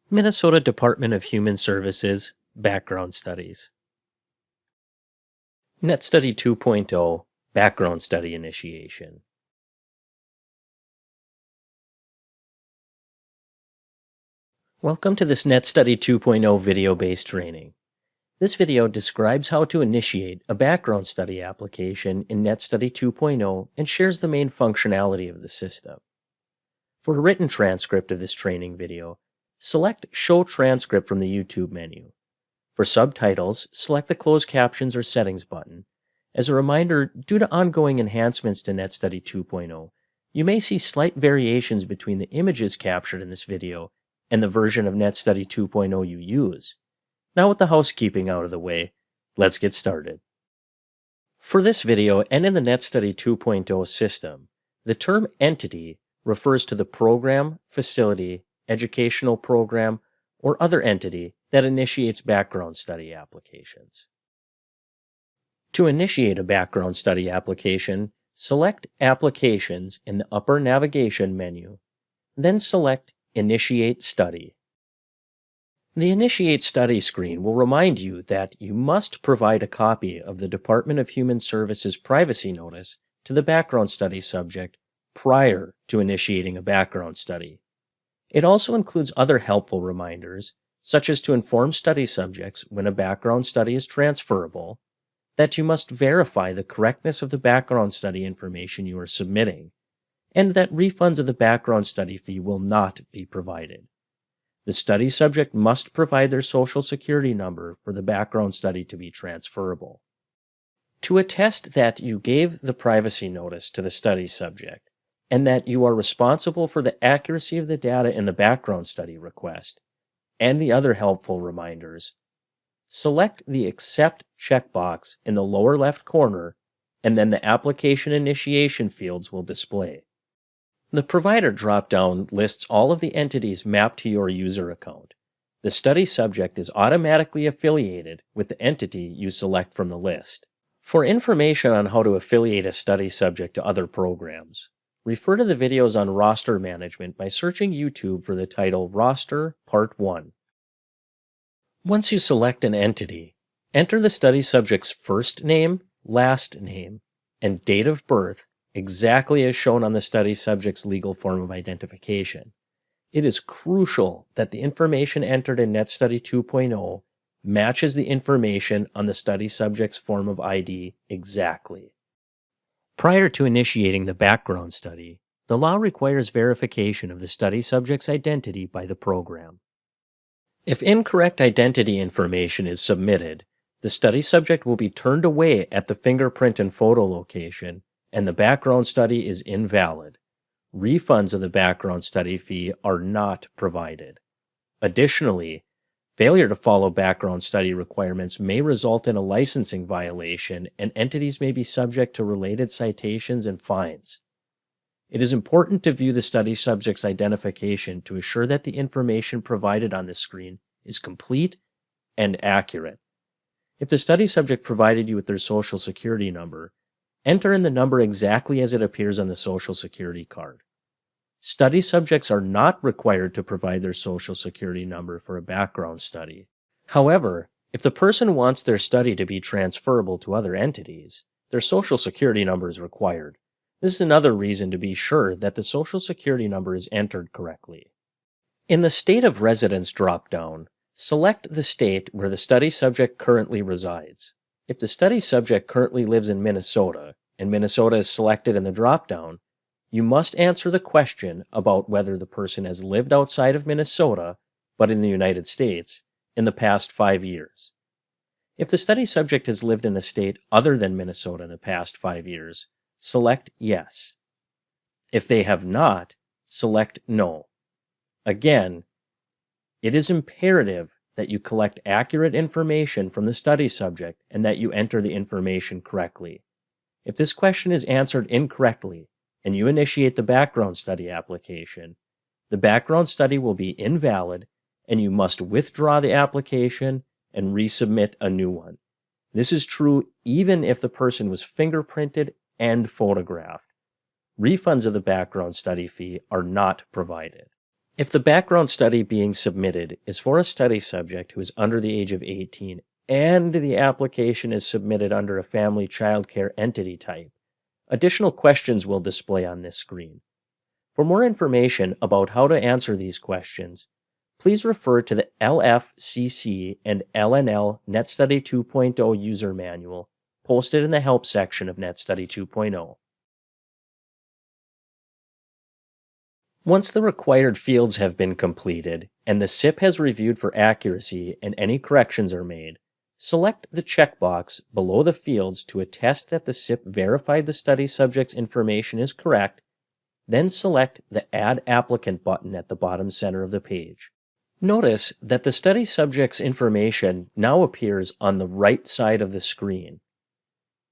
Minnesota Department of Human Services Background Studies. NETStudy 2.0 Background Study Initiation. Welcome to this NETStudy 2.0 video-based training. This video describes how to initiate a background study application in NETStudy 2.0 and shares the main functionality of the system. For a written transcript of this training video, select Show Transcript from the YouTube menu. For subtitles, select the Closed Captions or Settings button. As a reminder, due to ongoing enhancements to NETStudy 2.0, you may see slight variations between the images captured in this video and the version of NETStudy 2.0 you use. Now with the housekeeping out of the way, let's get started. For this video and in the NETStudy 2.0 system, the term entity refers to the program, facility, educational program, or other entity that initiates background study applications. To initiate a background study application, select Applications in the upper navigation menu, then select Initiate Study. The Initiate Study screen will remind you that you must provide a copy of the Department of Human Services privacy notice to the background study subject prior to initiating a background study. It also includes other helpful reminders, such as to inform study subjects when a background study is transferable, that you must verify the correctness of the background study information you are submitting, and that refunds of the background study fee will not be provided. The study subject must provide their Social Security number for the background study to be transferable. To attest that you gave the privacy notice to the study subject, and that you are responsible for the accuracy of the data in the background study request, and the other helpful reminders, select the Accept checkbox in the lower left corner, and then the application initiation fields will display. The Provider drop-down lists all of the entities mapped to your user account. The study subject is automatically affiliated with the entity you select from the list. For information on how to affiliate a study subject to other programs, refer to the videos on roster management by searching YouTube for the title Roster Part 1. Once you select an entity, enter the study subject's first name, last name, and date of birth exactly as shown on the study subject's legal form of identification. It is crucial that the information entered in NETStudy 2.0 matches the information on the study subject's form of ID exactly. Prior to initiating the background study, the law requires verification of the study subject's identity by the program. If incorrect identity information is submitted, the study subject will be turned away at the fingerprint and photo location, and the background study is invalid. Refunds of the background study fee are not provided. Additionally, failure to follow background study requirements may result in a licensing violation, and entities may be subject to related citations and fines. It is important to view the study subject's identification to assure that the information provided on the screen is complete and accurate. If the study subject provided you with their Social Security number, enter in the number exactly as it appears on the Social Security card. Study subjects are not required to provide their Social Security number for a background study. However, if the person wants their study to be transferable to other entities, their Social Security number is required. This is another reason to be sure that the Social Security number is entered correctly. In the State of Residence drop-down, select the state where the study subject currently resides. If the study subject currently lives in Minnesota, and Minnesota is selected in the drop-down, you must answer the question about whether the person has lived outside of Minnesota, but in the United States, in the past 5 years. If the study subject has lived in a state other than Minnesota in the past 5 years, select Yes. If they have not, select No. Again, it is imperative that you collect accurate information from the study subject and that you enter the information correctly. If this question is answered incorrectly and you initiate the background study application, the background study will be invalid and you must withdraw the application and resubmit a new one. This is true even if the person was fingerprinted and photographed. Refunds of the background study fee are not provided. If the background study being submitted is for a study subject who is under the age of 18 and the application is submitted under a family child care entity type, additional questions will display on this screen. For more information about how to answer these questions, please refer to the LFCC and LNL NETStudy 2.0 user manual posted in the Help section of NETStudy 2.0. Once the required fields have been completed and the SIP has reviewed for accuracy and any corrections are made, select the checkbox below the fields to attest that the SIP verified the study subject's information is correct, then select the Add Applicant button at the bottom center of the page. Notice that the study subject's information now appears on the right side of the screen.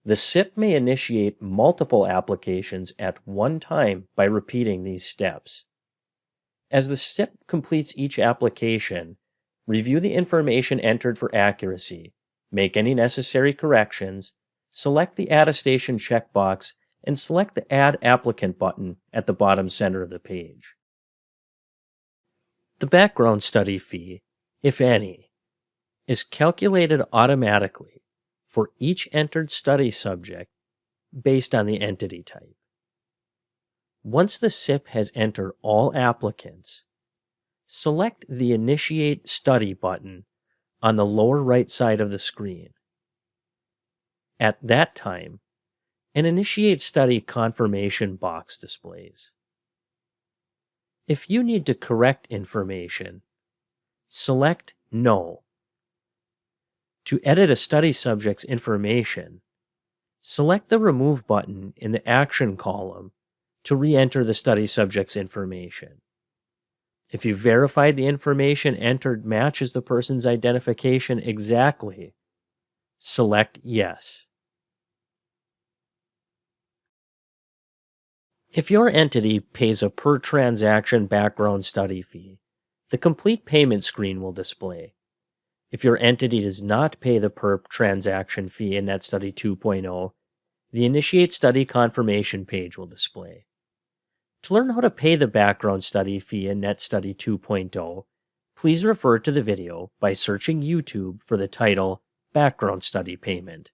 The SIP may initiate multiple applications at one time by repeating these steps. As the SIP completes each application, review the information entered for accuracy, make any necessary corrections, select the Attestation checkbox, and select the Add Applicant button at the bottom center of the page. The background study fee, if any, is calculated automatically for each entered study subject based on the entity type. Once the SIP has entered all applicants, select the Initiate Study button on the lower right side of the screen. At that time, an Initiate Study confirmation box displays. If you need to correct information, select No. To edit a study subject's information, select the Remove button in the Action column to re-enter the study subject's information. If you verified the information entered matches the person's identification exactly, select Yes. If your entity pays a per-transaction background study fee, the complete payment screen will display. If your entity does not pay the per-transaction fee in NETStudy 2.0, the Initiate Study confirmation page will display. To learn how to pay the background study fee in NETStudy 2.0, please refer to the video by searching YouTube for the title Background Study Payment.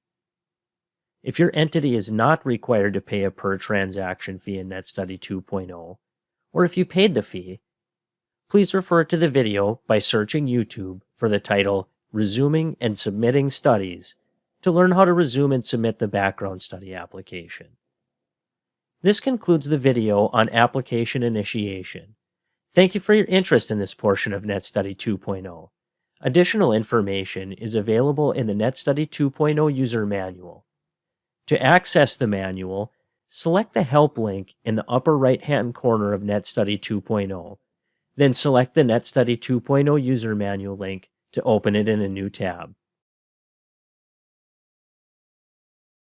If your entity is not required to pay a per-transaction fee in NETStudy 2.0, or if you paid the fee, please refer to the video by searching YouTube for the title Resuming and Submitting Studies to learn how to resume and submit the background study application. This concludes the video on application initiation. Thank you for your interest in this portion of NETStudy 2.0. Additional information is available in the NETStudy 2.0 user manual. To access the manual, select the Help link in the upper right-hand corner of NETStudy 2.0. Then select the NETStudy 2.0 user manual link to open it in a new tab.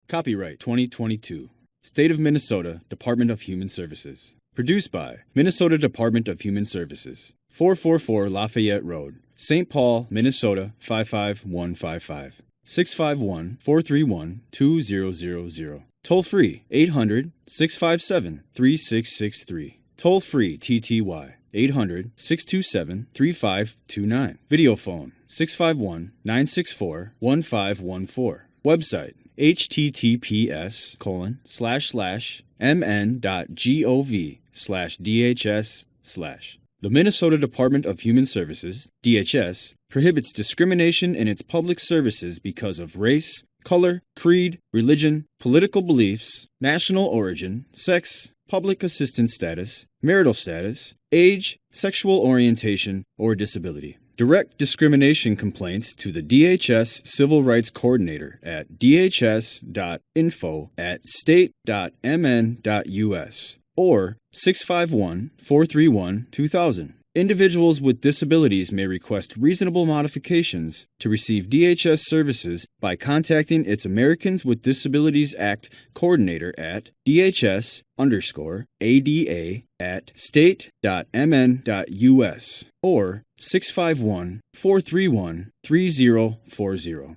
Copyright 2022. State of Minnesota, Department of Human Services. Produced by Minnesota Department of Human Services. 444 Lafayette Road, St. Paul, Minnesota 55155. 651-431-2000. Toll free 800-657-3663. Toll free TTY 800-627-3529. Video phone 651-964-1514. Website https://mn.gov/DHS/. The Minnesota Department of Human Services, DHS, prohibits discrimination in its public services because of race, color, creed, religion, political beliefs, national origin, sex, public assistance status, marital status, age, sexual orientation, or disability. Direct discrimination complaints to the DHS Civil Rights Coordinator at dhs.info@state.mn.us or 651-431-2000. Individuals with disabilities may request reasonable modifications to receive DHS services by contacting its Americans with Disabilities Act coordinator at DHS_ADA@state.mn.us or 651-431-3040.